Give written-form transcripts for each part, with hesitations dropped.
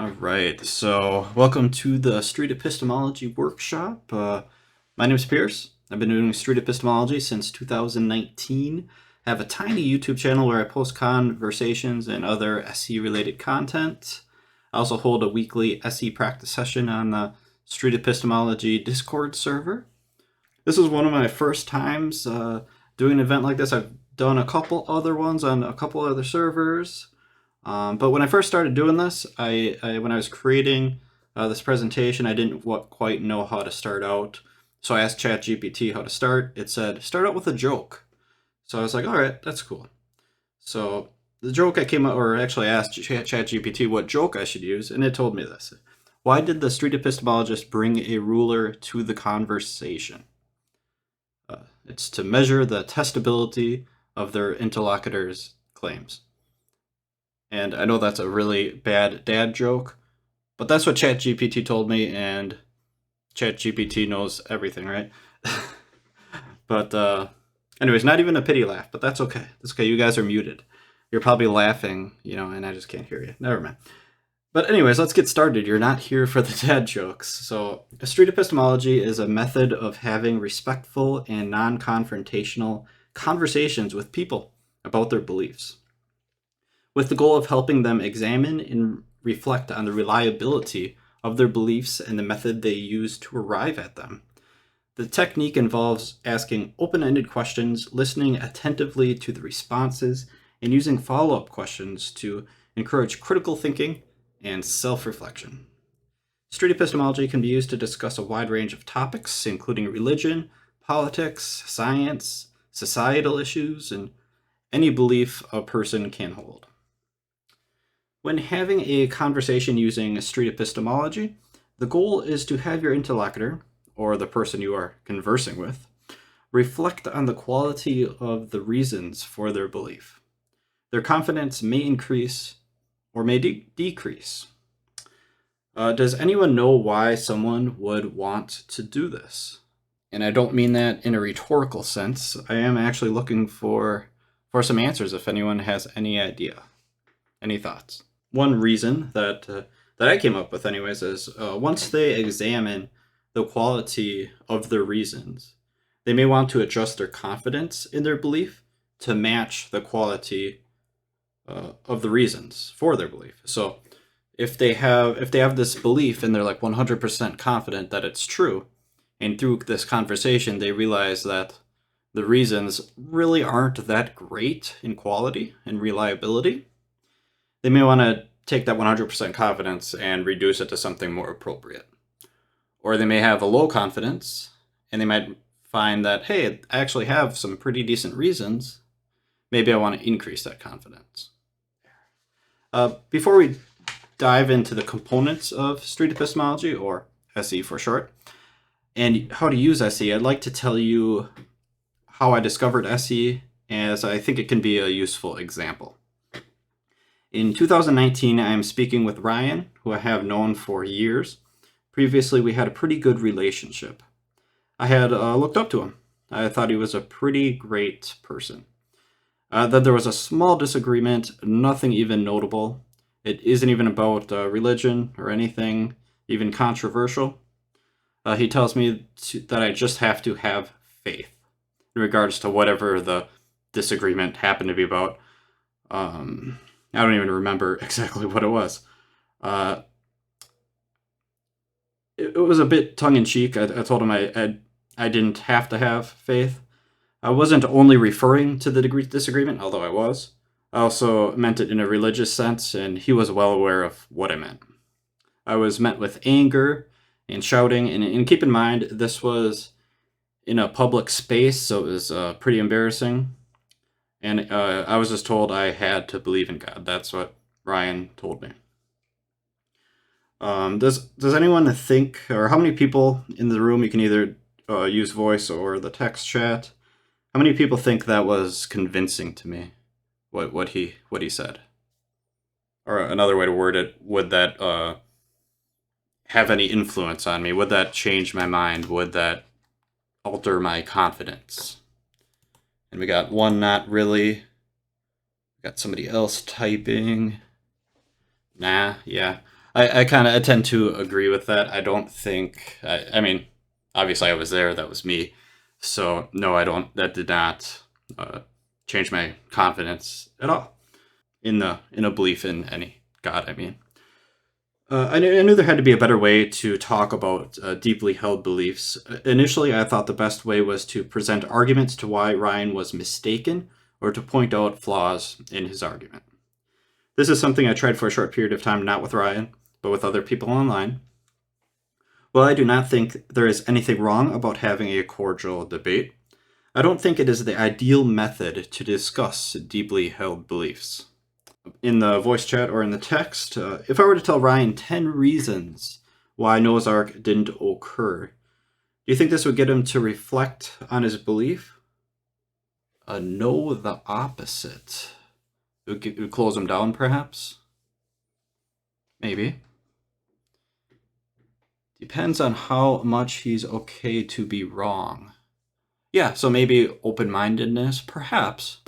All right, so welcome to the Street Epistemology workshop. My name is Pierce. I've been doing Street Epistemology since 2019. I have a tiny YouTube channel where I post conversations and other SE-related content. I also hold a weekly SE practice session on the Street Epistemology Discord server. This is one of my first times doing an event like this. I've done a couple other ones on a couple other servers. But when I first started doing this, when I was creating this presentation, I didn't quite know how to start out. So I asked ChatGPT how to start. It said, start out with a joke. So I was like, all right, that's cool. So the joke I came up, or actually I asked ChatGPT what joke I should use, and it told me this. Why did the street epistemologist bring a ruler to the conversation? It's to measure the testability of their interlocutor's claims. And I know that's a really bad dad joke, but that's what ChatGPT told me, and ChatGPT knows everything, right? But anyways, not even a pity laugh, but that's okay. That's okay. You guys are muted. You're probably laughing, and I just can't hear you. Never mind. But anyways, let's get started. You're not here for the dad jokes. So street epistemology is a method of having respectful and non-confrontational conversations with people about their beliefs, with the goal of helping them examine and reflect on the reliability of their beliefs and the method they use to arrive at them. The technique involves asking open-ended questions, listening attentively to the responses, and using follow-up questions to encourage critical thinking and self-reflection. Street epistemology can be used to discuss a wide range of topics, including religion, politics, science, societal issues, and any belief a person can hold. When having a conversation using street epistemology, the goal is to have your interlocutor, or the person you are conversing with, reflect on the quality of the reasons for their belief. Their confidence may increase or may decrease. Does anyone know why someone would want to do this? And I don't mean that in a rhetorical sense. I am actually looking for some answers if anyone has any idea, any thoughts. One reason that I came up with anyways is once they examine the quality of their reasons, they may want to adjust their confidence in their belief to match the quality of the reasons for their belief. So if they have this belief and they're like 100% confident that it's true, and through this conversation they realize that the reasons really aren't that great in quality and reliability, they may want to take that 100% confidence and reduce it to something more appropriate. Or they may have a low confidence and they might find that, hey, I actually have some pretty decent reasons. Maybe I want to increase that confidence. Before we dive into the components of street epistemology, or SE for short, and how to use SE, I'd like to tell you how I discovered SE, as I think it can be a useful example. In 2019, I am speaking with Ryan, who I have known for years. Previously, we had a pretty good relationship. I had looked up to him. I thought he was a pretty great person. Then there was a small disagreement, nothing even notable. It isn't even about religion or anything even controversial. He tells me that I just have to have faith in regards to whatever the disagreement happened to be about. I don't even remember exactly what it was. It was a bit tongue-in-cheek. I told him I didn't have to have faith. I wasn't only referring to the disagreement, although I was. I also meant it in a religious sense, and he was well aware of what I meant. I was met with anger and shouting, and keep in mind, this was in a public space, so it was pretty embarrassing. And I was just told I had to believe in God. That's what Ryan told me. Does anyone think, or how many people in the room, you can either use voice or the text chat, how many people think that was convincing to me, what he said? Or another way to word it, would that have any influence on me? Would that change my mind? Would that alter my confidence? And we got one not really. We got somebody else typing. Nah, yeah. I kind of tend to agree with that. I don't think. I mean, obviously, I was there. That was me. So no, I don't. That did not change my confidence at all in a belief in any God. I mean, I knew there had to be a better way to talk about deeply held beliefs. Initially, I thought the best way was to present arguments to why Ryan was mistaken or to point out flaws in his argument. This is something I tried for a short period of time, not with Ryan, but with other people online. While I do not think there is anything wrong about having a cordial debate, I don't think it is the ideal method to discuss deeply held beliefs. In the voice chat or in the text, if I were to tell Ryan 10 reasons why Noah's Ark didn't occur, do you think this would get him to reflect on his belief? No, the opposite. It would close him down, perhaps? Maybe. Depends on how much he's okay to be wrong. Yeah, so maybe open-mindedness, perhaps.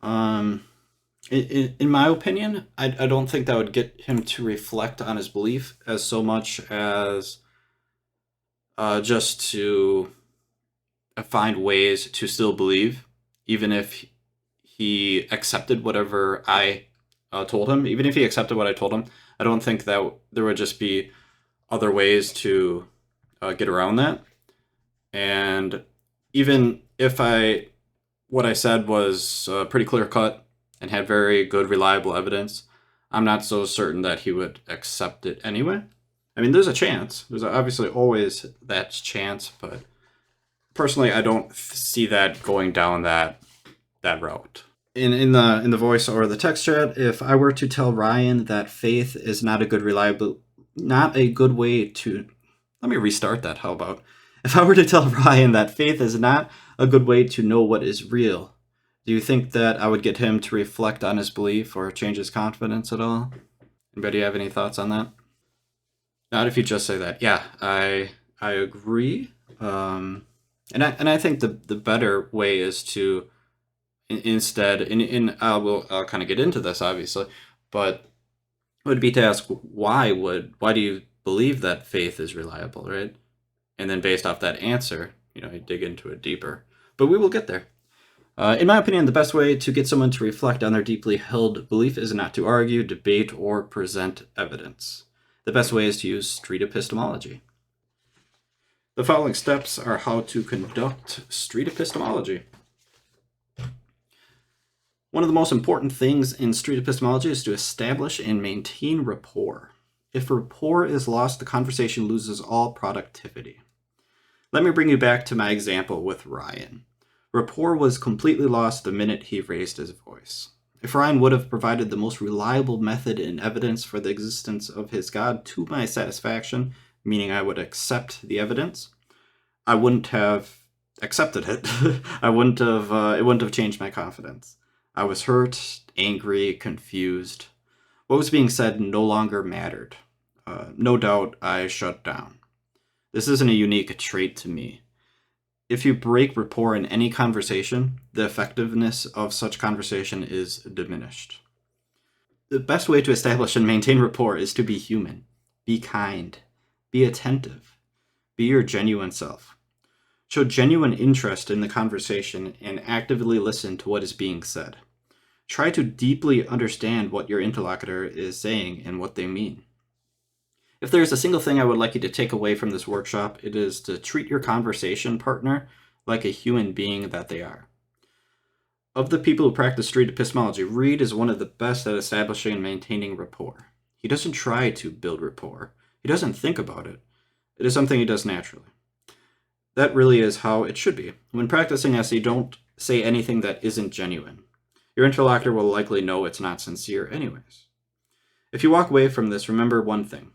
In my opinion, I don't think that would get him to reflect on his belief as so much as just to find ways to still believe, even if he accepted whatever I told him. Even if he accepted what I told him, I don't think that there would just be other ways to get around that. And even if what I said was pretty clear cut and had very good, reliable evidence, I'm not so certain that he would accept it anyway. I mean, there's a chance. There's obviously always that chance, but personally, I don't see that going down that route. In the voice or the text chat, if I were to tell Ryan that faith is not a good way to, let me restart that. How about if I were to tell Ryan that faith is not a good way to know what is real? Do you think that I would get him to reflect on his belief or change his confidence at all? Anybody have any thoughts on that? Not if you just say that. Yeah, I agree. And I think the better way is to instead, I'll kind of get into this obviously, but would be to ask why do you believe that faith is reliable, right? And then based off that answer, you dig into it deeper. But we will get there. In my opinion, the best way to get someone to reflect on their deeply held belief is not to argue, debate, or present evidence. The best way is to use street epistemology. The following steps are how to conduct street epistemology. One of the most important things in street epistemology is to establish and maintain rapport. If rapport is lost, the conversation loses all productivity. Let me bring you back to my example with Ryan. Rapport was completely lost the minute he raised his voice. If Ryan would have provided the most reliable method and evidence for the existence of his God to my satisfaction, meaning I would accept the evidence, I wouldn't have accepted it. It wouldn't have changed my confidence. I was hurt, angry, confused. What was being said no longer mattered. No doubt I shut down. This isn't a unique trait to me. If you break rapport in any conversation, the effectiveness of such conversation is diminished. The best way to establish and maintain rapport is to be human, be kind, be attentive, be your genuine self. Show genuine interest in the conversation and actively listen to what is being said. Try to deeply understand what your interlocutor is saying and what they mean. If there is a single thing I would like you to take away from this workshop, it is to treat your conversation partner like a human being that they are. Of the people who practice street epistemology, Reed is one of the best at establishing and maintaining rapport. He doesn't try to build rapport. He doesn't think about it. It is something he does naturally. That really is how it should be. When practicing SE, don't say anything that isn't genuine. Your interlocutor will likely know it's not sincere anyways. If you walk away from this, remember one thing.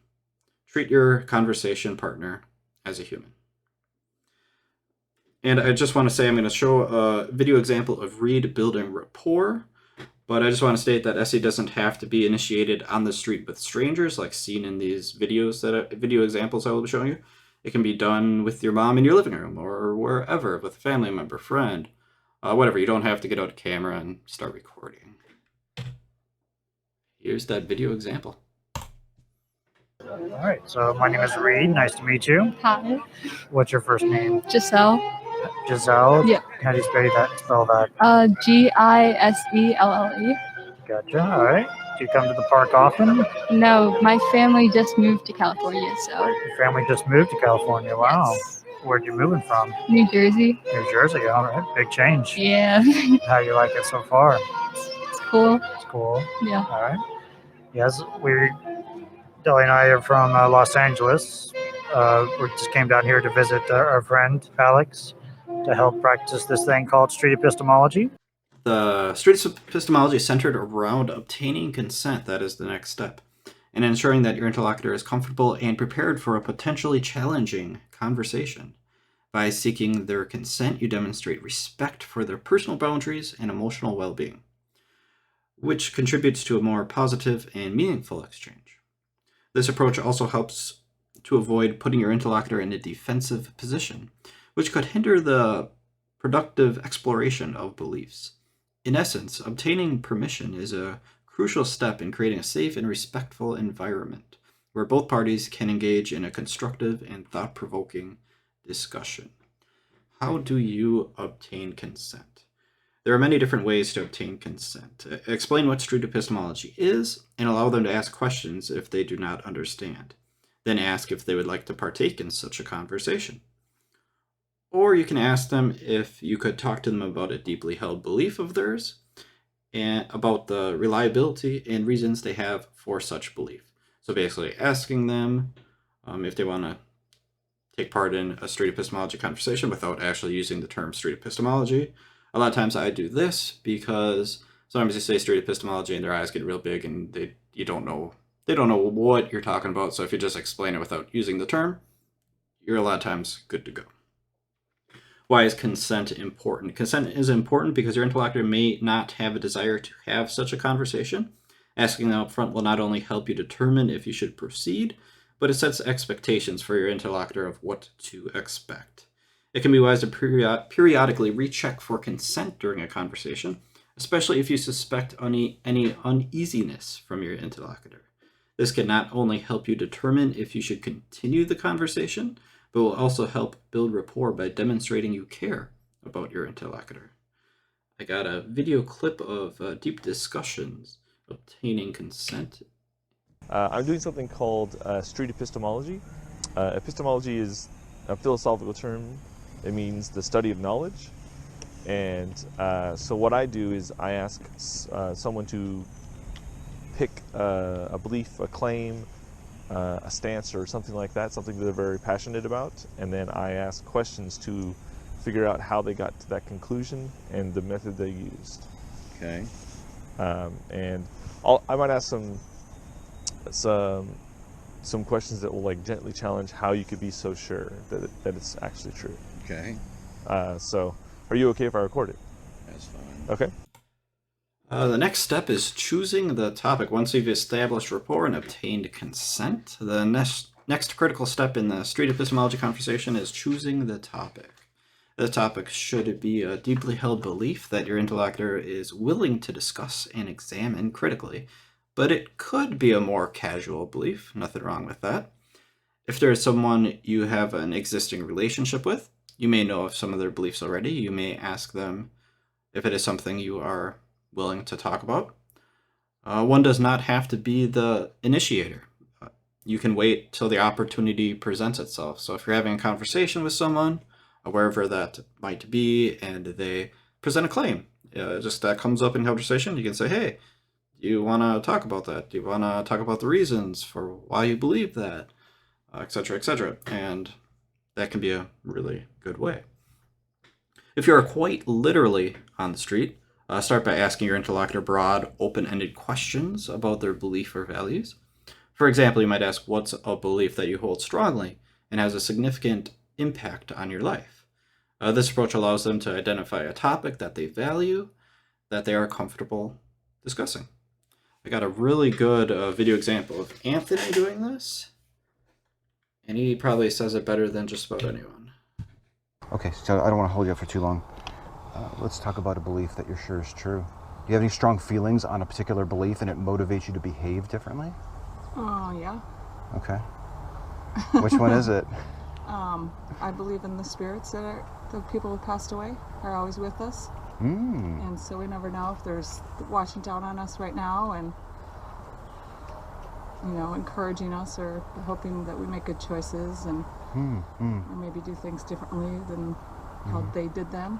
Treat your conversation partner as a human. And I just want to say I'm going to show a video example of Reed building rapport, but I just want to state that SE doesn't have to be initiated on the street with strangers like seen in these video examples I will be showing you. It can be done with your mom in your living room or wherever, with a family member, friend, whatever. You don't have to get out a camera and start recording. Here's that video example. All right, so my name is Reed. Nice to meet you. Hi. What's your first name? Giselle. Giselle? Yeah. How do you spell that? Giselle. Gotcha. All right. Do you come to the park often? No, my family just moved to California, so. Your family just moved to California. Wow. Yes. Where'd you moving from? New Jersey. New Jersey. All right. Big change. Yeah. How you like it so far? It's cool. It's cool. Yeah. All right. Yes, Delly and I are from Los Angeles. We just came down here to visit our friend Alex to help practice this thing called Street Epistemology. The Street Epistemology is centered around obtaining consent, that is the next step, and ensuring that your interlocutor is comfortable and prepared for a potentially challenging conversation. By seeking their consent, you demonstrate respect for their personal boundaries and emotional well-being, which contributes to a more positive and meaningful exchange. This approach also helps to avoid putting your interlocutor in a defensive position, which could hinder the productive exploration of beliefs. In essence, obtaining permission is a crucial step in creating a safe and respectful environment where both parties can engage in a constructive and thought-provoking discussion. How do you obtain consent? There are many different ways to obtain consent. Explain what street epistemology is and allow them to ask questions if they do not understand. Then ask if they would like to partake in such a conversation. Or you can ask them if you could talk to them about a deeply held belief of theirs and about the reliability and reasons they have for such belief. So basically asking them if they want to take part in a street epistemology conversation without actually using the term street epistemology. A lot of times I do this because sometimes you say street epistemology and their eyes get real big and they don't know what you're talking about. So if you just explain it without using the term, you're a lot of times good to go. Why is consent important? Consent is important because your interlocutor may not have a desire to have such a conversation. Asking them up front will not only help you determine if you should proceed, but it sets expectations for your interlocutor of what to expect. It can be wise to periodically recheck for consent during a conversation, especially if you suspect any uneasiness from your interlocutor. This can not only help you determine if you should continue the conversation, but will also help build rapport by demonstrating you care about your interlocutor. I got a video clip of deep discussions obtaining consent. I'm doing something called street epistemology. Epistemology is a philosophical term. It means the study of knowledge. And so what I do is I ask someone to pick a belief, a claim, a stance or something like that, something that they're very passionate about, and then I ask questions to figure out how they got to that conclusion and the method they used. Okay. And I might ask some questions that will like gently challenge how you could be so sure that it's actually true. Okay. So are you okay if I record it? That's fine. Okay. The next step is choosing the topic. Once you've established rapport and obtained consent, the next critical step in the street epistemology conversation is choosing the topic. The topic should be a deeply held belief that your interlocutor is willing to discuss and examine critically, but it could be a more casual belief. Nothing wrong with that. If there is someone you have an existing relationship with, you may know of some of their beliefs already. You may ask them if it is something you are willing to talk about. One does not have to be the initiator. You can wait till the opportunity presents itself. So if you're having a conversation with someone, wherever that might be, and they present a claim, just that comes up in conversation, you can say, hey, do you want to talk about that? Do you want to talk about the reasons for why you believe that, et cetera, et cetera. And that can be a really good way. If you're quite literally on the street, start by asking your interlocutor broad, open-ended questions about their belief or values. For example, you might ask, what's a belief that you hold strongly and has a significant impact on your life? This approach allows them to identify a topic that they value, that they are comfortable discussing. I got a really good video example of Anthony doing this, and he probably says it better than just about anyone. Okay, so I don't want to hold you up for too long. Let's talk about a belief that you're sure is true. Do you have any strong feelings on a particular belief and it motivates you to behave differently? Oh, yeah. Okay. Which one is it? I believe in the spirits that are the people who passed away are always with us, and so we never know if there's watching down on us right now and encouraging us or hoping that we make good choices and or maybe do things differently than how they did them.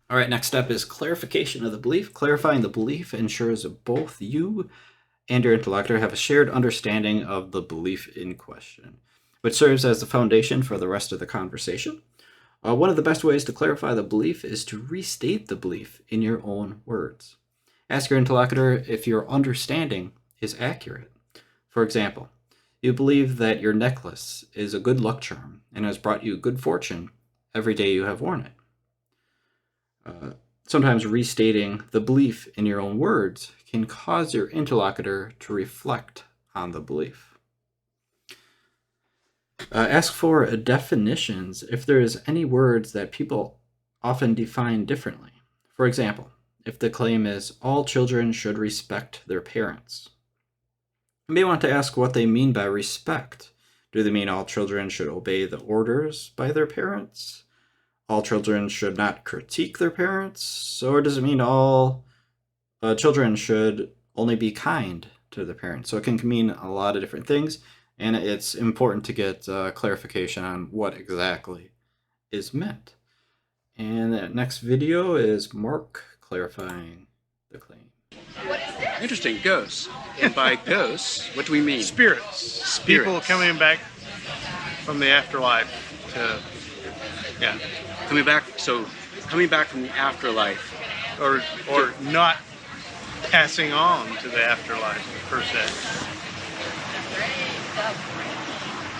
All right, next step is clarification of the belief. Clarifying the belief ensures both you and your interlocutor have a shared understanding of the belief in question, which serves as the foundation for the rest of the conversation. One of the best ways to clarify the belief is to restate the belief in your own words. Ask your interlocutor if your understanding is accurate. For example, you believe that your necklace is a good luck charm and has brought you good fortune every day you have worn it. Sometimes restating the belief in your own words can cause your interlocutor to reflect on the belief. Ask for definitions if there is any words that people often define differently. For example, if the claim is all children should respect their parents, you may want to ask what they mean by respect. Do they mean all children should obey the orders by their parents? All children should not critique their parents? Or does it mean all children should only be kind to their parents? So it can mean a lot of different things, and it's important to get clarification on what exactly is meant. And the next video is Mark clarifying the claim. Interesting, ghosts. And by ghosts, what do we mean? Spirits. People coming back from the afterlife to, yeah. Coming back from the afterlife. Or not passing on to the afterlife, per se.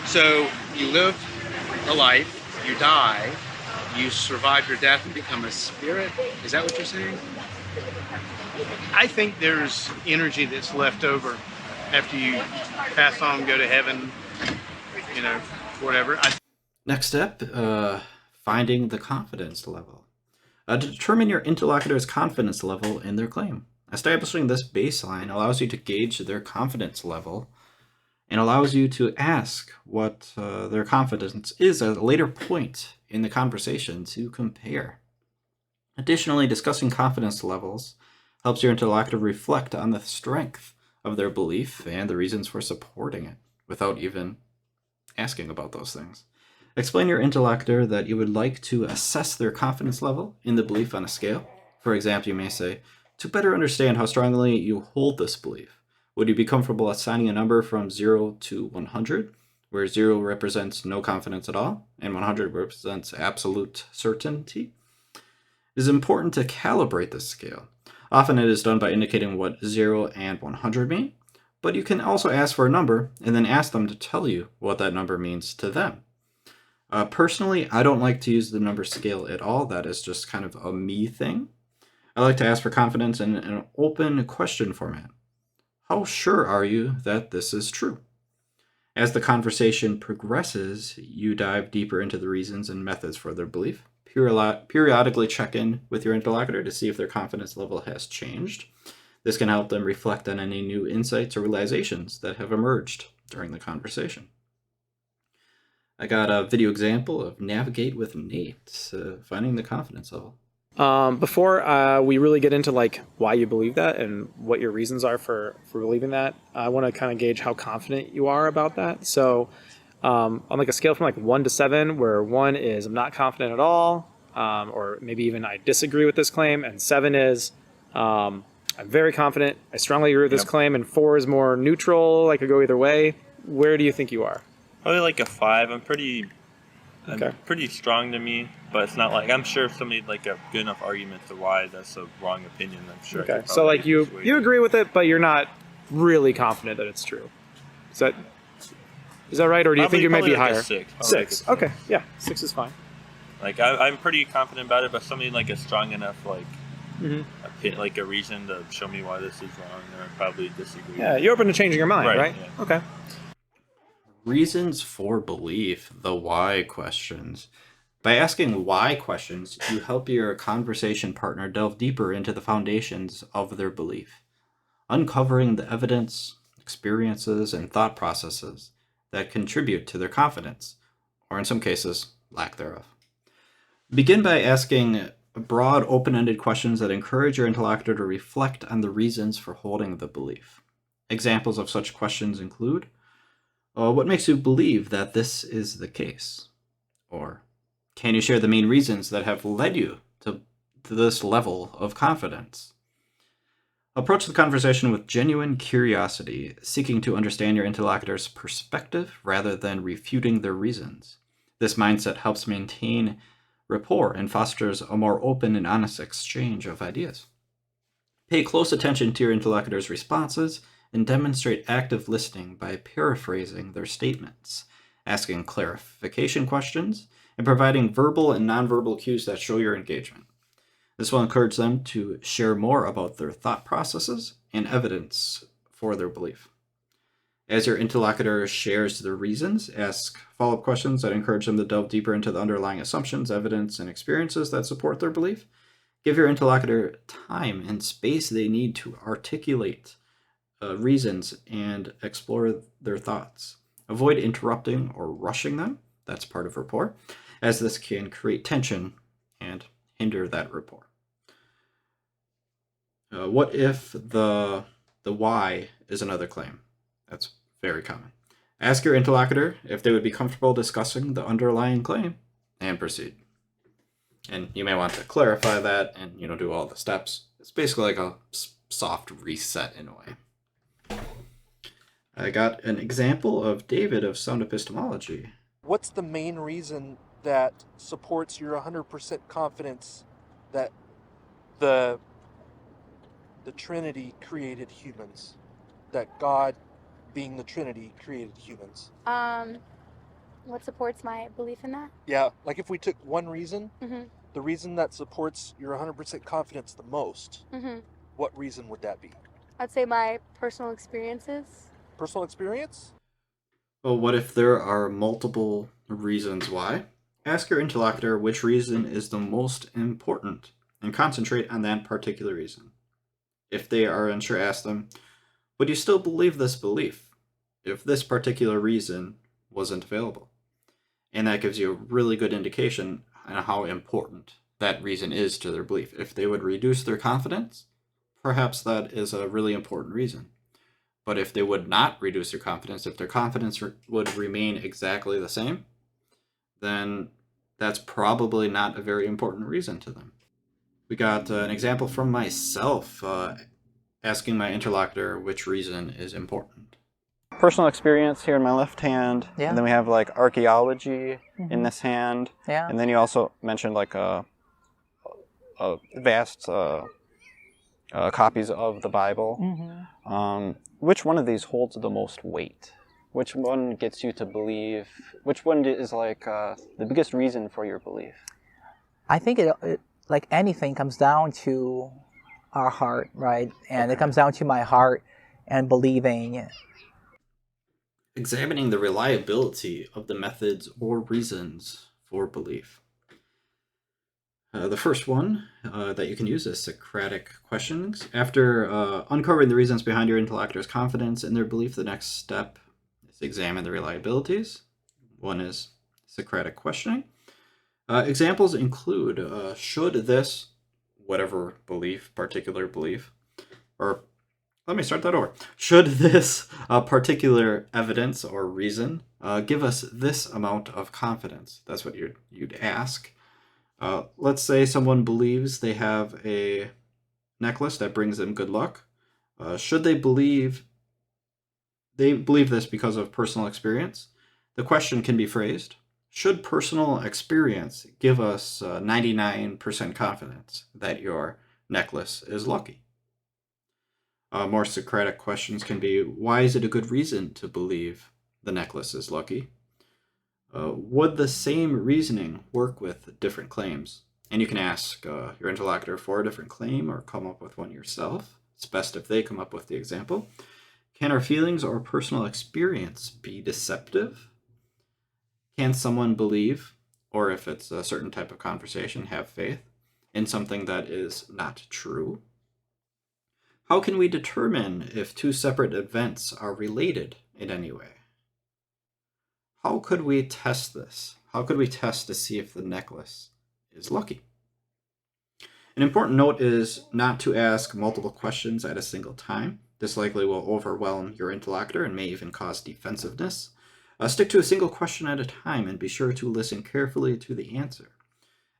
So you live a life, you die, you survive your death and become a spirit? Is that what you're saying? I think there's energy that's left over after you pass on, go to heaven, whatever. Next step, finding the confidence level. To determine your interlocutor's confidence level in their claim. Establishing this baseline allows you to gauge their confidence level and allows you to ask what their confidence is at a later point in the conversation to compare. Additionally, discussing confidence levels helps your interlocutor reflect on the strength of their belief and the reasons for supporting it without even asking about those things. Explain to your interlocutor that you would like to assess their confidence level in the belief on a scale. For example, you may say, to better understand how strongly you hold this belief, would you be comfortable assigning a number from 0 to 100, where 0 represents no confidence at all, and 100 represents absolute certainty? It is important to calibrate this scale. Often it is done by indicating what 0 and 100 mean, but you can also ask for a number and then ask them to tell you what that number means to them. Personally, I don't like to use the number scale at all. That is just kind of a me thing. I like to ask for confidence in an open question format. How sure are you that this is true? As the conversation progresses, you dive deeper into the reasons and methods for their belief. Periodically check in with your interlocutor to see if their confidence level has changed. This can help them reflect on any new insights or realizations that have emerged during the conversation. I got a video example of Navigate with Nate, finding the confidence level. Before we really get into why you believe that and what your reasons are for believing that, I want to kind of gauge how confident you are about that. So on a scale from 1 to 7, where 1 is I'm not confident at all, or maybe even I disagree with this claim, and 7 is I'm very confident, I strongly agree with this claim, and 4 is more neutral, I could go either way. Where do you think you are? Probably a 5. I'm pretty strong to me, but it's not I'm sure if somebody a good enough argument to why that's a wrong opinion, I'm sure. Okay, so you agree with it, but you're not really confident that it's true. Is that right, or do you think you might be higher? 6. 6. Okay, yeah, 6 is fine. I'm pretty confident about it, but somebody a strong enough a reason to show me why this is wrong, or probably disagree. Yeah, you're open to changing your mind, right? Yeah. Okay. Reasons for belief, the why questions. By asking why questions, you help your conversation partner delve deeper into the foundations of their belief. Uncovering the evidence, experiences, and thought processes that contribute to their confidence, or in some cases, lack thereof. Begin by asking broad, open-ended questions that encourage your interlocutor to reflect on the reasons for holding the belief. Examples of such questions include, what makes you believe that this is the case? Or, can you share the main reasons that have led you to this level of confidence? Approach the conversation with genuine curiosity, seeking to understand your interlocutor's perspective rather than refuting their reasons. This mindset helps maintain rapport and fosters a more open and honest exchange of ideas. Pay close attention to your interlocutor's responses and demonstrate active listening by paraphrasing their statements, asking clarification questions, and providing verbal and nonverbal cues that show your engagement. This will encourage them to share more about their thought processes and evidence for their belief. As your interlocutor shares their reasons, ask follow-up questions that encourage them to delve deeper into the underlying assumptions, evidence, and experiences that support their belief. Give your interlocutor time and space they need to articulate reasons and explore their thoughts. Avoid interrupting or rushing them. That's part of rapport, as this can create tension and hinder that rapport. What if the why is another claim? That's very common. Ask your interlocutor if they would be comfortable discussing the underlying claim and proceed. And you may want to clarify that and do all the steps. It's basically like a soft reset in a way. I got an example of David of Sound Epistemology. What's the main reason that supports your 100% confidence that the Trinity created humans? That God, being the Trinity, created humans? What supports my belief in that? Yeah, like if we took one reason, Mm-hmm. the reason that supports your 100% confidence the most, Mm-hmm. what reason would that be? I'd say my personal experiences. Personal experience? Well, what if there are multiple reasons why? Ask your interlocutor which reason is the most important and concentrate on that particular reason. If they are unsure, ask them, would you still believe this belief if this particular reason wasn't available? And that gives you a really good indication on how important that reason is to their belief. If they would reduce their confidence, perhaps that is a really important reason. But if they would not reduce their confidence, if their confidence would remain exactly the same, then that's probably not a very important reason to them. We got an example from myself, asking my interlocutor which reason is important. Personal experience here in my left hand, Yeah. and then we have like archaeology in this hand, Yeah. and then you also mentioned like a vast copies of the Bible. Which one of these holds the most weight? Which one gets you to believe? Which one is like the biggest reason for your belief? I think it like anything comes down to our heart, right? And it comes down to my heart and believing. Examining the reliability of the methods or reasons for belief. The first one that you can use is Socratic questionings. After uncovering the reasons behind your interlocutor's confidence in their belief, the next step is to examine the reliabilities. One is Socratic questioning. Examples include, should this, whatever belief, particular belief, or let me start that over. Should this particular evidence or reason give us this amount of confidence? That's what you'd ask. Let's say someone believes they have a necklace that brings them good luck. Should they believe this because of personal experience? The question can be phrased, should personal experience give us 99% confidence that your necklace is lucky? More Socratic questions can be, why is it a good reason to believe the necklace is lucky? Would the same reasoning work with different claims? And you can ask your interlocutor for a different claim or come up with one yourself. It's best if they come up with the example. Can our feelings or personal experience be deceptive? Can someone believe, or if it's a certain type of conversation, have faith in something that is not true? How can we determine if two separate events are related in any way? how could we test this? How could we test to see if the necklace is lucky? An important note is not to ask multiple questions at a single time. This likely will overwhelm your interlocutor and may even cause defensiveness. Stick to a single question at a time and be sure to listen carefully to the answer.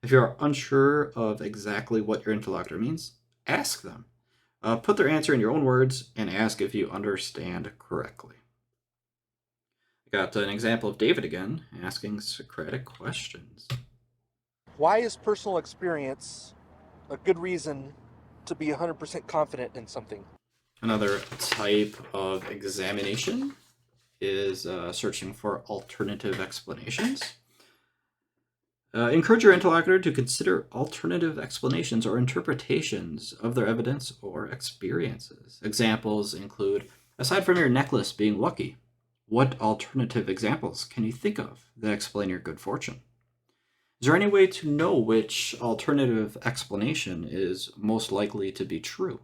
If you are unsure of exactly what your interlocutor means, ask them. Put their answer in your own words and ask if you understand correctly. I got an example of David again, asking Socratic questions. Why is personal experience a good reason to be 100% confident in something? Another type of examination is searching for alternative explanations. Encourage your interlocutor to consider alternative explanations or interpretations of their evidence or experiences. Examples include, aside from your necklace being lucky, what alternative examples can you think of that explain your good fortune? Is there any way to know which alternative explanation is most likely to be true?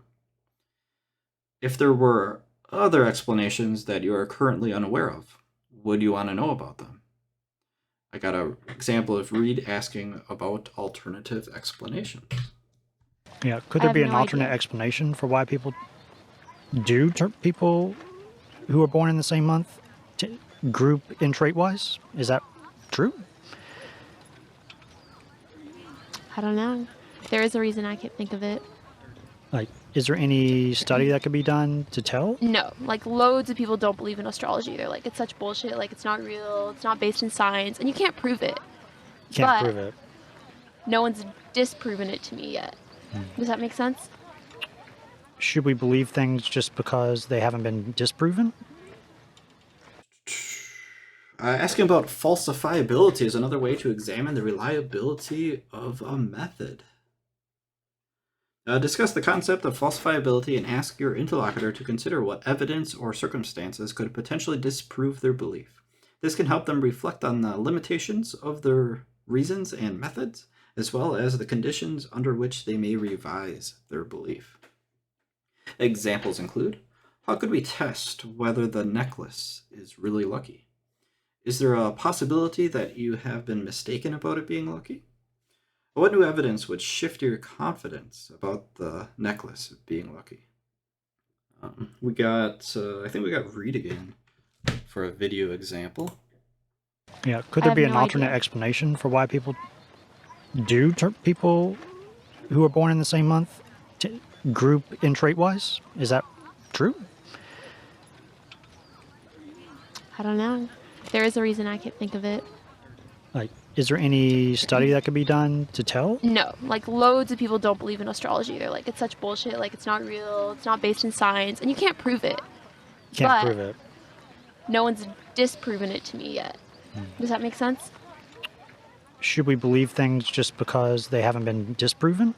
If there were other explanations that you are currently unaware of, would you want to know about them? I got an example of Reed asking about alternative explanations. Yeah, could there be an alternate explanation for why people people who are born in the same month group in trait-wise? Is that true? I don't know. There is a reason I can't think of it. Like, is there any study that could be done to tell? No, like loads of people don't believe in astrology. They're like, it's such bullshit, like it's not real, it's not based in science, and you can't prove it. Can't prove it. No one's disproven it to me yet. Does that make sense? Should we believe things just because they haven't been disproven? Asking about falsifiability is another way to examine the reliability of a method. Discuss the concept of falsifiability and ask your interlocutor to consider what evidence or circumstances could potentially disprove their belief. This can help them reflect on the limitations of their reasons and methods, as well as the conditions under which they may revise their belief. Examples include, how could we test whether the necklace is really lucky? Is there a possibility that you have been mistaken about it being lucky? What new evidence would shift your confidence about the necklace being lucky? I think we got Reed again for a video example. Yeah, could there be an alternate explanation for why people who are born in the same month group in trait-wise? Is that true? I don't know. There is a reason I can't think of it. Like, is there any study that could be done to tell? No, like loads of people don't believe in astrology. They're like, it's such bullshit, like it's not real, it's not based in science, and you can't prove it. Can't prove it. No one's disproven it to me yet. Does that make sense? Should we believe things just because they haven't been disproven?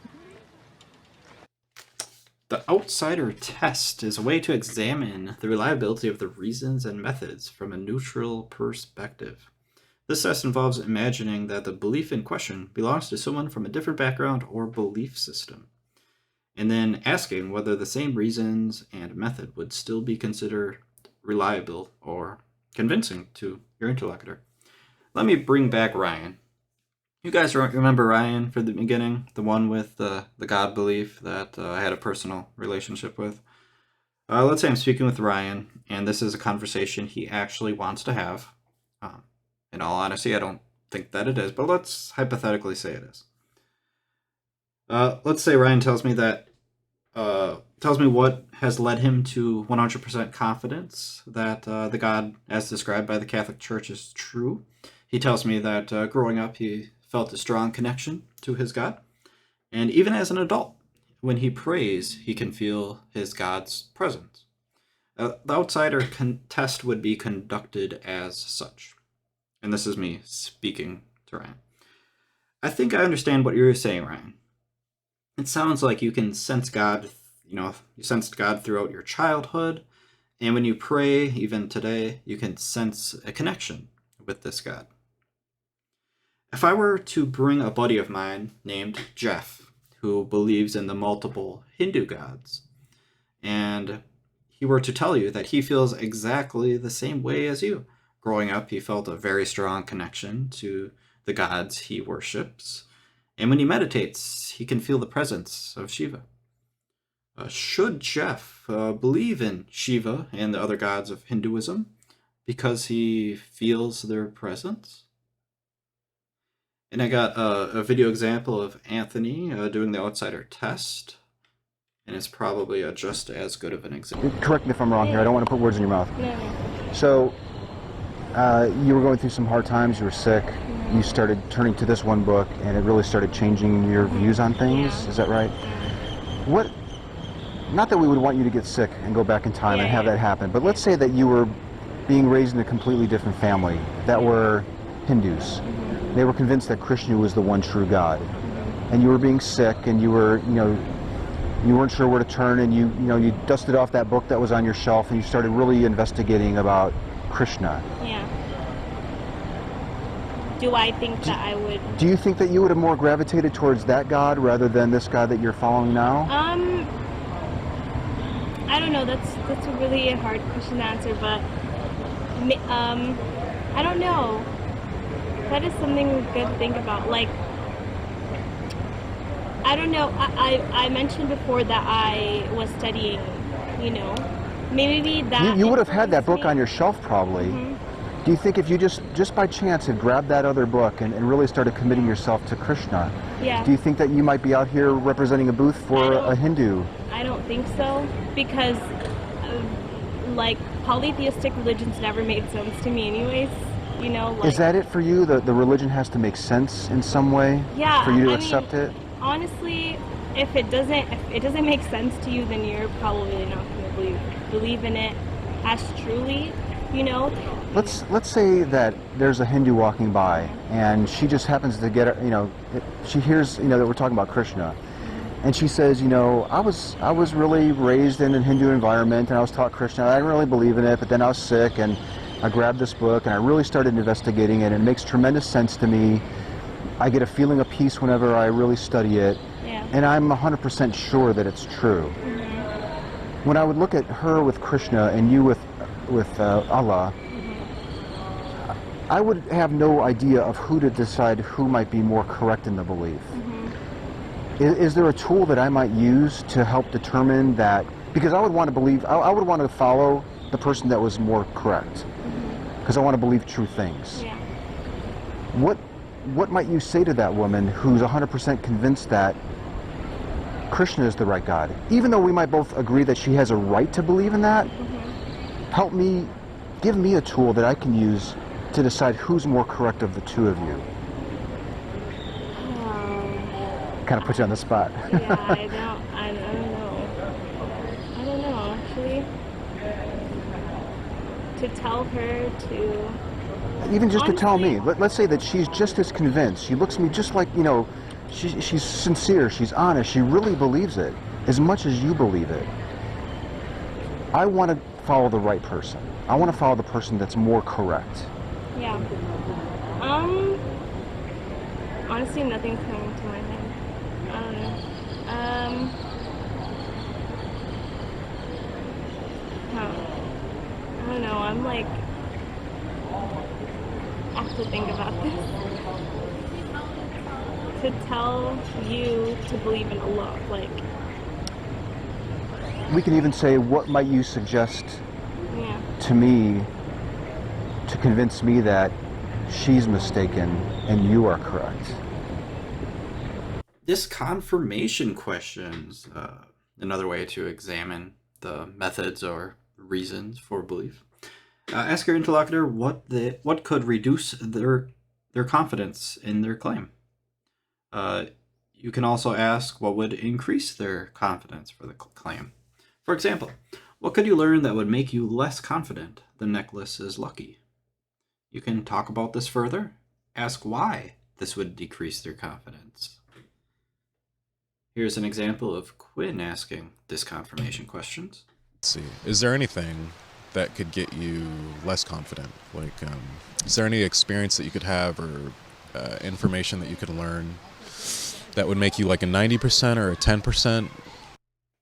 The outsider test is a way to examine the reliability of the reasons and methods from a neutral perspective. This test involves imagining that the belief in question belongs to someone from a different background or belief system, and then asking whether the same reasons and method would still be considered reliable or convincing to your interlocutor. Let me bring back Ryan. You guys remember Ryan from the beginning? The one with the God belief that I had a personal relationship with? Let's say I'm speaking with Ryan, and this is a conversation he actually wants to have. In all honesty, I don't think that it is, but let's hypothetically say it is. Let's say Ryan tells me what has led him to 100% confidence that the God as described by the Catholic Church is true. He tells me that growing up he felt a strong connection to his God, and even as an adult, when he prays, he can feel his God's presence. The outsider test would be conducted as such. And this is me speaking to Ryan. I think I understand what you're saying, Ryan. It sounds like you can sense God, you sensed God throughout your childhood, and when you pray, even today, you can sense a connection with this God. If I were to bring a buddy of mine named Jeff, who believes in the multiple Hindu gods, and he were to tell you that he feels exactly the same way as you, Growing up, he felt a very strong connection to the gods he worships. And when he meditates, he can feel the presence of Shiva. Should Jeff believe in Shiva and the other gods of Hinduism because he feels their presence? And I got a video example of Anthony doing the outsider test. And it's probably just as good of an example. Correct me if I'm wrong here. I don't want to put words in your mouth. No. So, you were going through some hard times. You were sick. You started turning to this one book, and it really started changing your views on things. Is that right? What? Not that we would want you to get sick and go back in time and have that happen, but let's say that you were being raised in a completely different family that were Hindus. They were convinced that Krishna was the one true God, and you were being sick, and you were, you weren't sure where to turn, and you dusted off that book that was on your shelf, and you started really investigating about Krishna. Yeah. Do I think that I would? Do you think that you would have more gravitated towards that God rather than this God that you're following now? I don't know. That's a really hard question to answer, but I don't know. That is something good to think about. Like, I don't know. I mentioned before that I was studying. Maybe that. You would have had that book on your shelf probably. Do you think if you just by chance had grabbed that other book and really started committing yourself to Krishna, do you think that you might be out here representing a booth for a Hindu? I don't think so, because polytheistic religions never made sense to me anyways. Is that it for you? The religion has to make sense in some way for you to accept it? Honestly, if it doesn't make sense to you, then you're probably not going to believe in it as truly. Let's say that there's a Hindu walking by, and she just happens to get, she hears, that we're talking about Krishna, and she says, I was really raised in a Hindu environment, and I was taught Krishna. I didn't really believe in it, but then I was sick, and I grabbed this book, and I really started investigating it, and it makes tremendous sense to me. I get a feeling of peace whenever I really study it, and I'm 100% sure that it's true. When I would look at her with Krishna and you with Allah, I would have no idea of who to decide who might be more correct in the belief. Is there a tool that I might use to help determine that? Because I would want to believe, I would want to follow the person that was more correct, because I want to believe true things. What might you say to that woman who's 100% convinced that Krishna is the right God? Even though we might both agree that she has a right to believe in that, help me, give me a tool that I can use to decide who's more correct of the two of you. Kind of put you on the spot. I don't know, actually. To tell her to... Even just to tell me. Let's say that she's just as convinced. She looks at me just like, she's sincere, she's honest, she really believes it, as much as you believe it. I want to follow the right person. I want to follow the person that's more correct. Yeah. Honestly, nothing's coming to my head. I don't know. I don't know. I'm like, I have to think about this. To tell you to believe in Allah, like. We can even say, what might you suggest to me to convince me that she's mistaken and you are correct? This confirmation question's another way to examine the methods or reasons for belief. Ask your interlocutor what could reduce their confidence in their claim. You can also ask what would increase their confidence for the claim. For example, what could you learn that would make you less confident the necklace is lucky? You can talk about this further. Ask why this would decrease their confidence. Here's an example of Quinn asking this confirmation questions. Let's see. Is there anything that could get you less confident? Like, is there any experience that you could have or information that you could learn that would make you like a 90% or a 10%?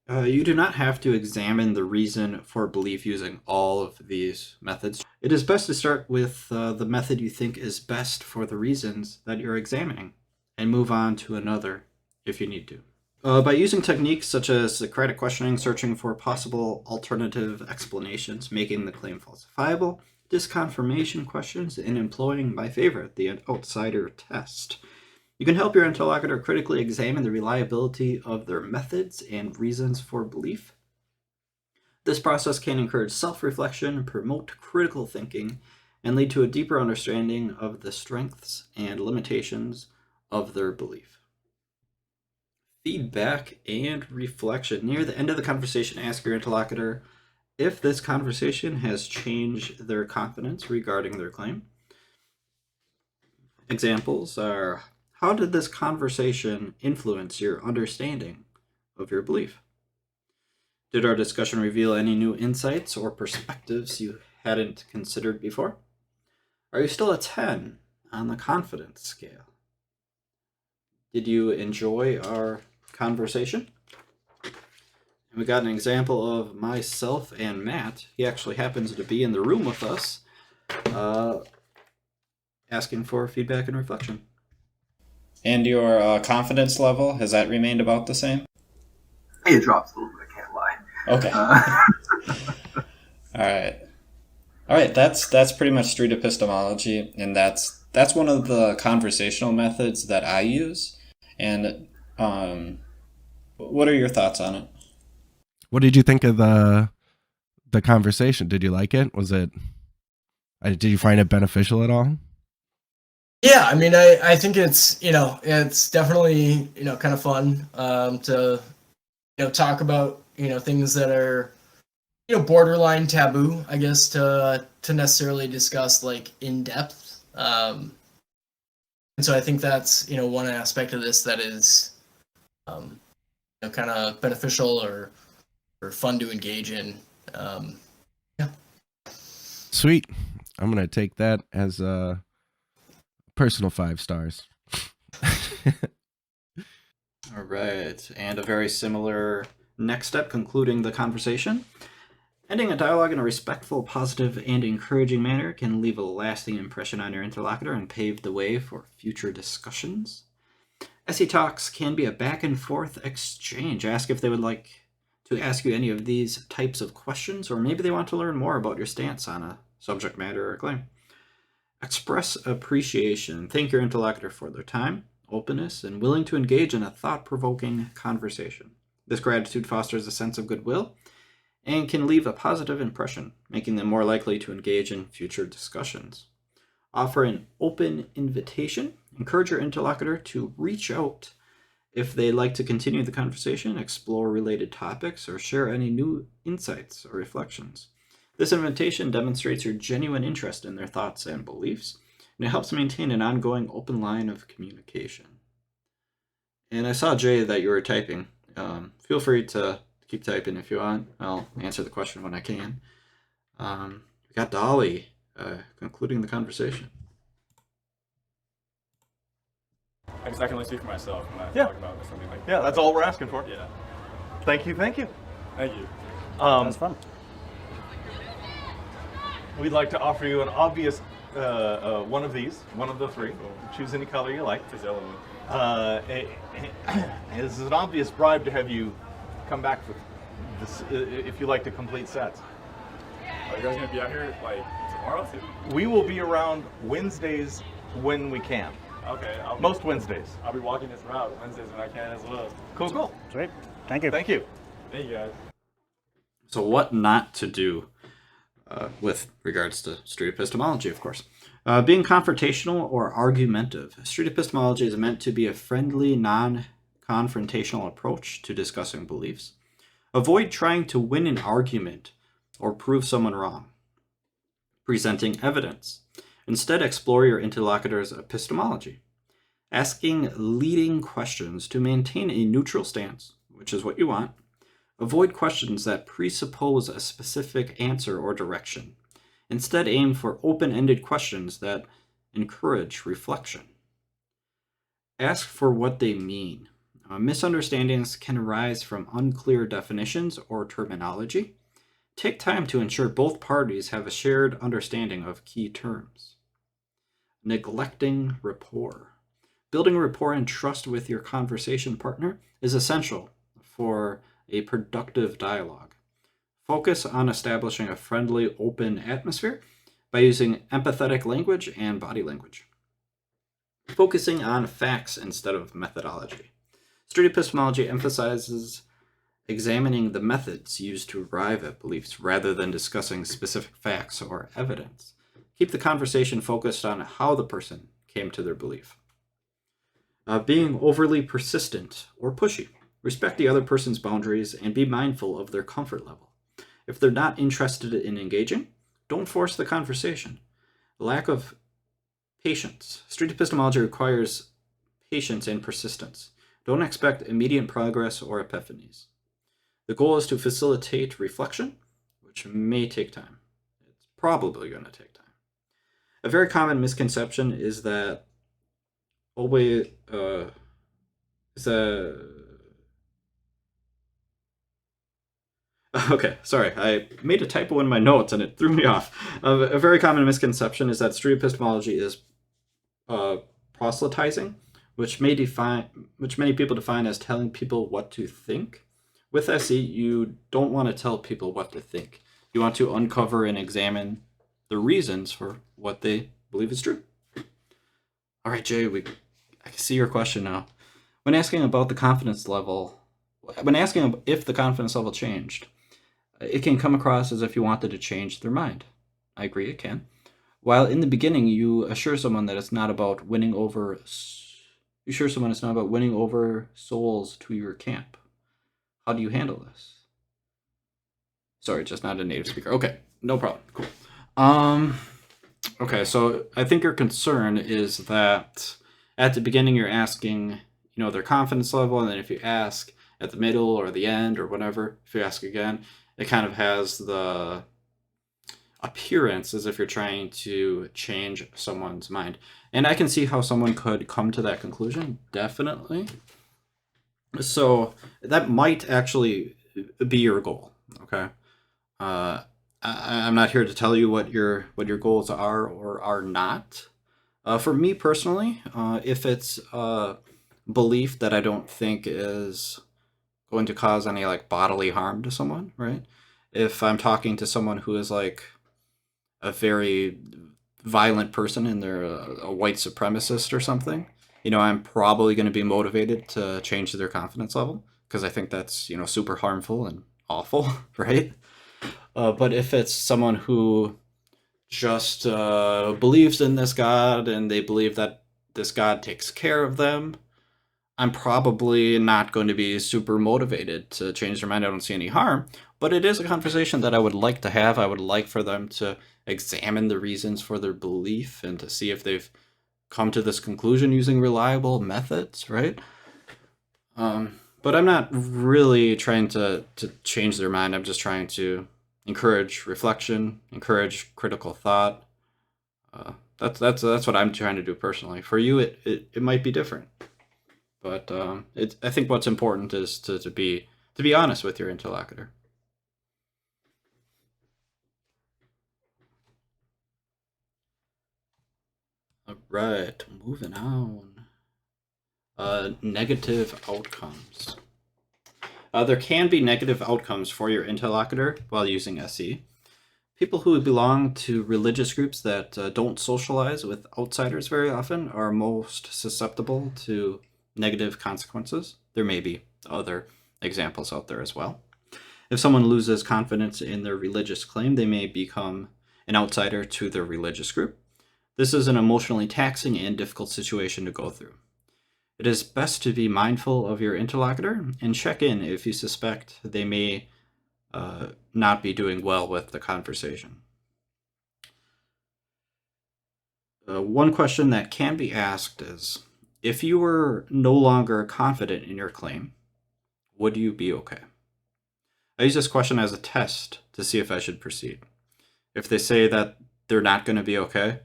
You do not have to examine the reason for belief using all of these methods. It is best to start with the method you think is best for the reasons that you're examining, and move on to another if you need to. By using techniques such as Socratic questioning, searching for possible alternative explanations, making the claim falsifiable, disconfirmation questions, and employing my favorite, the outsider test, you can help your interlocutor critically examine the reliability of their methods and reasons for belief. This process can encourage self-reflection, promote critical thinking, and lead to a deeper understanding of the strengths and limitations of their belief. Feedback and reflection. Near the end of the conversation, ask your interlocutor if this conversation has changed their confidence regarding their claim. Examples are, how did this conversation influence your understanding of your belief? Did our discussion reveal any new insights or perspectives you hadn't considered before? Are you still a 10 on the confidence scale? Did you enjoy our conversation? And we got an example of myself and Matt. He actually happens to be in the room with us, asking for feedback and reflection. And your confidence level, has that remained about the same? It drops a little bit, I can't lie. Okay. All right, that's pretty much street epistemology, and that's one of the conversational methods that I use. And what are your thoughts on it? What did you think of the conversation? Did you like it? Did you find it beneficial at all? Yeah, I mean, I think it's, it's definitely, kind of fun to, talk about, things that are, borderline taboo, I guess, to necessarily discuss like in depth. And so I think that's, one aspect of this that is, kind of beneficial or fun to engage in. Yeah. Sweet. I'm going to take that as a personal 5 stars. All right, and a very similar next step, concluding the conversation. Ending a dialogue in a respectful, positive, and encouraging manner can leave a lasting impression on your interlocutor and pave the way for future discussions. Essay talks can be a back and forth exchange. Ask if they would like to ask you any of these types of questions, or maybe they want to learn more about your stance on a subject matter or claim. Express appreciation. Thank your interlocutor for their time, openness, and willing to engage in a thought-provoking conversation. This gratitude fosters a sense of goodwill and can leave a positive impression, making them more likely to engage in future discussions. Offer an open invitation. Encourage your interlocutor to reach out if they'd like to continue the conversation, explore related topics, or share any new insights or reflections. This invitation demonstrates your genuine interest in their thoughts and beliefs, and it helps maintain an ongoing open line of communication. And I saw, Jay, that you were typing. Feel free to keep typing if you want. I'll answer the question when I can. We got Dolly concluding the conversation. I can only speak for myself when I talk about something like that. Yeah, that's all we're asking for. Yeah. Thank you. Thank you. That's fun. We'd like to offer you an obvious one of these, one of the 3. Choose any color you like. It's yellow. This is an obvious bribe to have you come back for this, if you like to complete sets. Are you guys gonna be out here like tomorrow too? We will be around Wednesdays when we can. Okay. Most Wednesdays. I'll be walking this route Wednesdays when I can as well. Cool. Sweet. Thank you. Thank you. Thank you guys. So what not to do with regards to street epistemology, of course. Being confrontational or argumentative. Street epistemology is meant to be a friendly, non-confrontational approach to discussing beliefs. Avoid trying to win an argument or prove someone wrong. Presenting evidence. Instead, explore your interlocutor's epistemology. Asking leading questions to maintain a neutral stance, which is what you want. Avoid questions that presuppose a specific answer or direction. Instead, aim for open-ended questions that encourage reflection. Ask for what they mean. Misunderstandings can arise from unclear definitions or terminology. Take time to ensure both parties have a shared understanding of key terms. Neglecting rapport. Building rapport and trust with your conversation partner is essential for a productive dialogue. Focus on establishing a friendly, open atmosphere by using empathetic language and body language. Focusing on facts instead of methodology. Street epistemology emphasizes examining the methods used to arrive at beliefs rather than discussing specific facts or evidence. Keep the conversation focused on how the person came to their belief. Being overly persistent or pushy. Respect the other person's boundaries and be mindful of their comfort level. If they're not interested in engaging, don't force the conversation. Lack of patience. Street epistemology requires patience and persistence. Don't expect immediate progress or epiphanies. The goal is to facilitate reflection, which may take time. It's probably going to take time. A very common misconception is that always okay, sorry, I made a typo in my notes and it threw me off. A very common misconception is that street epistemology is proselytizing, which many people define as telling people what to think. With SE, you don't want to tell people what to think. You want to uncover and examine the reasons for what they believe is true. All right, Jay, I can see your question now. When asking about the confidence level, when asking if the confidence level changed, it can come across as if you wanted to change their mind. I agree, it can. While in the beginning, you assure someone that it's not about winning over souls to your camp. How do you handle this? Sorry, just not a native speaker. Okay, no problem. Cool. Okay, so I think your concern is that at the beginning you're asking, their confidence level, and then if you ask at the middle or the end or whatever, if you ask again, it kind of has the appearance as if you're trying to change someone's mind. And I can see how someone could come to that conclusion, definitely. So that might actually be your goal, okay? I'm not here to tell you what your goals are or are not. For me personally, if it's a belief that I don't think is going to cause any bodily harm to someone, right? If I'm talking to someone who is a very violent person and they're a white supremacist or something, I'm probably going to be motivated to change their confidence level because I think that's, super harmful and awful, right? But if it's someone who just believes in this God and they believe that this God takes care of them, I'm probably not going to be super motivated to change their mind. I don't see any harm, but it is a conversation that I would like to have. I would like for them to examine the reasons for their belief and to see if they've come to this conclusion using reliable methods, right? But I'm not really trying to change their mind. I'm just trying to encourage reflection, encourage critical thought. That's what I'm trying to do personally. For you, it might be different. But I think what's important is to be honest with your interlocutor. All right, moving on. Negative outcomes. There can be negative outcomes for your interlocutor while using SE. People who belong to religious groups that don't socialize with outsiders very often are most susceptible to negative consequences. There may be other examples out there as well. If someone loses confidence in their religious claim, they may become an outsider to their religious group. This is an emotionally taxing and difficult situation to go through. It is best to be mindful of your interlocutor and check in if you suspect they may not be doing well with the conversation. One question that can be asked is, if you were no longer confident in your claim, would you be okay? I use this question as a test to see if I should proceed. If they say that they're not going to be okay,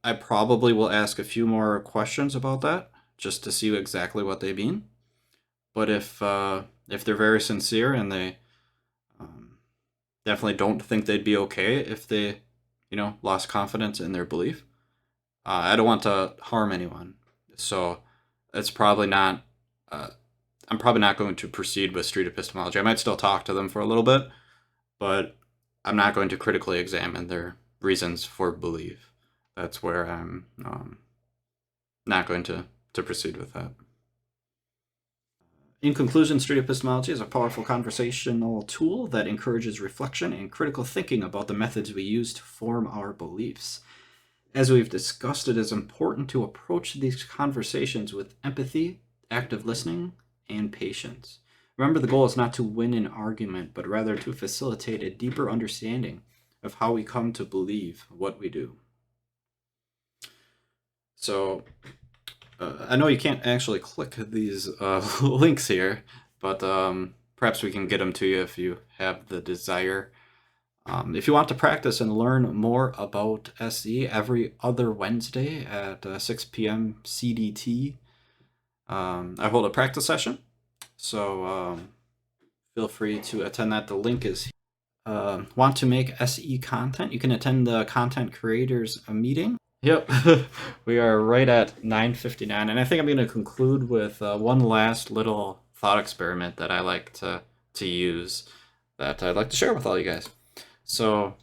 I probably will ask a few more questions about that just to see exactly what they mean. But if they're very sincere and they definitely don't think they'd be okay if they, lost confidence in their belief, I don't want to harm anyone. So it's probably not. I'm probably not going to proceed with street epistemology. I might still talk to them for a little bit, but I'm not going to critically examine their reasons for belief. That's where I'm not going to proceed with that. In conclusion, street epistemology is a powerful conversational tool that encourages reflection and critical thinking about the methods we use to form our beliefs. As we've discussed, it is important to approach these conversations with empathy, active listening, and patience. Remember, the goal is not to win an argument, but rather to facilitate a deeper understanding of how we come to believe what we do. So, I know you can't actually click these links here, but perhaps we can get them to you if you have the desire. If you want to practice and learn more about SE, every other Wednesday at 6 p.m. CDT, I hold a practice session, so feel free to attend that. The link is here. Want to make SE content? You can attend the Content Creators meeting. Yep, we are right at 9:59, and I think I'm going to conclude with one last little thought experiment that I like to use, that I'd like to share with all you guys. So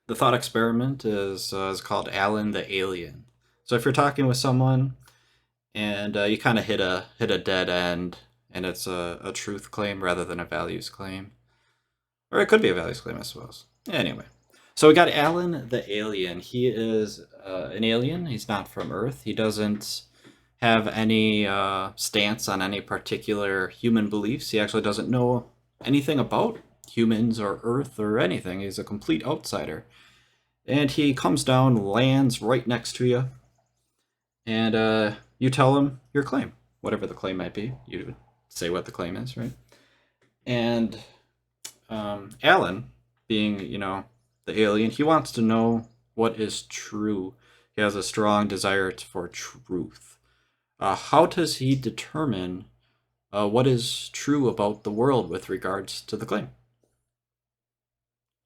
the thought experiment is called Alan the Alien. So if you're talking with someone and you kind of hit a dead end, and it's a truth claim rather than a values claim, or it could be a values claim, I suppose. Anyway. So we got Alan the Alien. He is an alien. He's not from Earth. He doesn't have any stance on any particular human beliefs. He actually doesn't know anything about humans or Earth or anything. He's a complete outsider. And he comes down, lands right next to you, and you tell him your claim, whatever the claim might be. You would say what the claim is, right? And Alan, being, the alien, he wants to know what is true. He has a strong desire for truth. How does he determine what is true about the world with regards to the claim?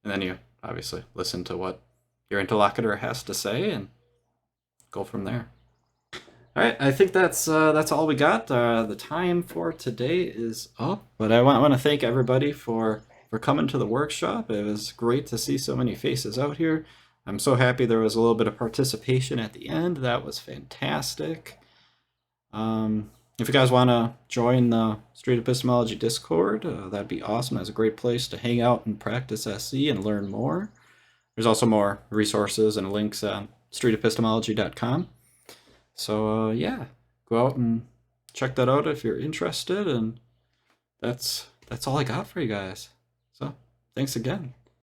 And then you obviously listen to what your interlocutor has to say and go from there. All right, I think that's all we got. The time for today is up, but I want to thank everybody for coming to the workshop. It was great to see so many faces out here. I'm so happy there was a little bit of participation at the end. That was fantastic. If you guys want to join the Street Epistemology Discord, that'd be awesome. That's a great place to hang out and practice SE and learn more. There's also more resources and links on streetepistemology.com. So yeah, go out and check that out if you're interested. And that's all I got for you guys. So thanks again.